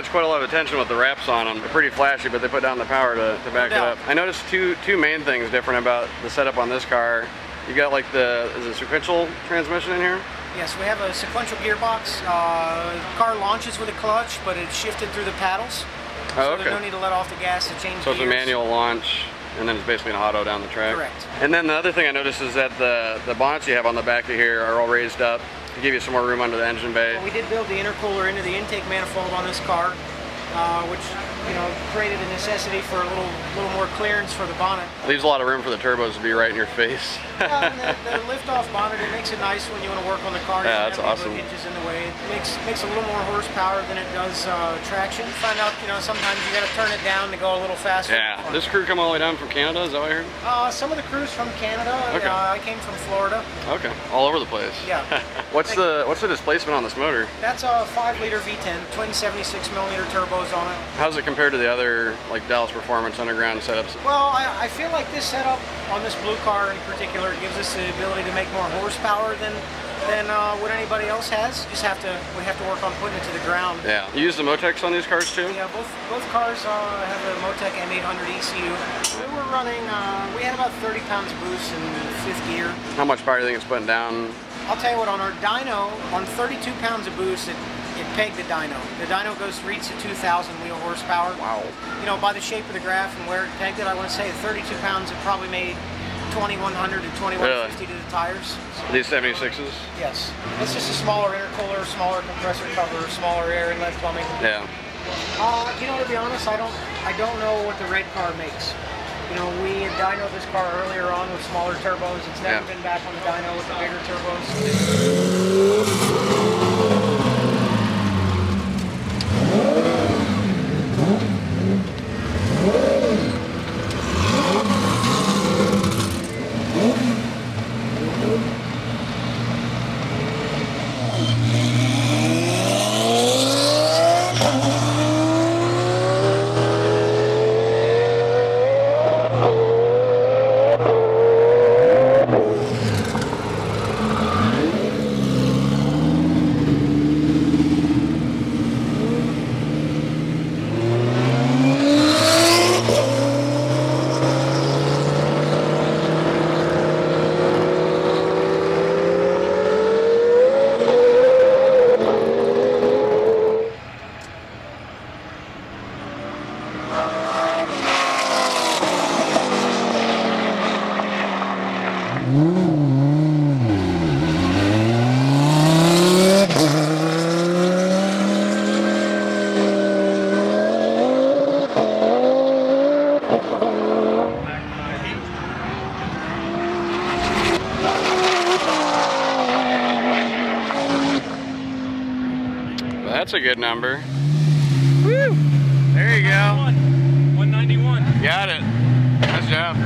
catch quite a lot of attention with the wraps on them. They're pretty flashy, but they put down the power to back it up. I noticed two main things different about the setup on this car. You got like is it sequential transmission in here? Yes, we have a sequential gearbox. The car launches with a clutch, but it's shifted through the paddles. Oh, okay. So there's no need to let off the gas to change So gears. it's a manual launch, and then it's basically an auto down the track. Correct. And then the other thing I noticed is that the bonnets you have on the back of here are all raised up to give you some more room under the engine bay. Well, we did build the intercooler into the intake manifold on this car, which created a necessity for a little more clearance for the bonnet. Leaves a lot of room for the turbos to be right in your face. Yeah, and the lift-off bonnet, it makes it nice when you want to work on the car. Yeah, that's awesome. Hinges in the way. It makes a little more horsepower than it does traction. Find out, sometimes you got to turn it down to go a little faster. Yeah. This crew come all the way down from Canada, is that what I heard? Some of the crew's from Canada. Okay. I came from Florida. Okay, all over the place. Yeah. What's the displacement on this motor? That's a 5-liter V10, twin 76mm turbos on it. How's it compared to the other like Dallas Performance underground setups? Well, I feel like this setup on this blue car in particular gives us the ability to make more horsepower than what anybody else has. We have to work on putting it to the ground. Yeah. You use the Motex on these cars too? Yeah, both cars have a Motec M800 ECU. We were running, we had about 30 pounds of boost in 5th gear. How much power do you think it's putting down? I'll tell you what, on our dyno, on 32 pounds of boost, it pegged the dyno. The dyno reads to 2,000 wheel horsepower. Wow. By the shape of the graph and where it pegged it, I want to say 32 pounds, it probably made 2,100 to 2,150 to the tires. Are these 76s? Yes. It's just a smaller intercooler, smaller compressor cover, smaller air inlet plumbing. Yeah. To be honest, I don't know what the red car makes. We had dynoed this car earlier on with smaller turbos. It's never been back on the dyno with the bigger turbos. That's a good number. Woo! There you go. 191. Got it. Nice job.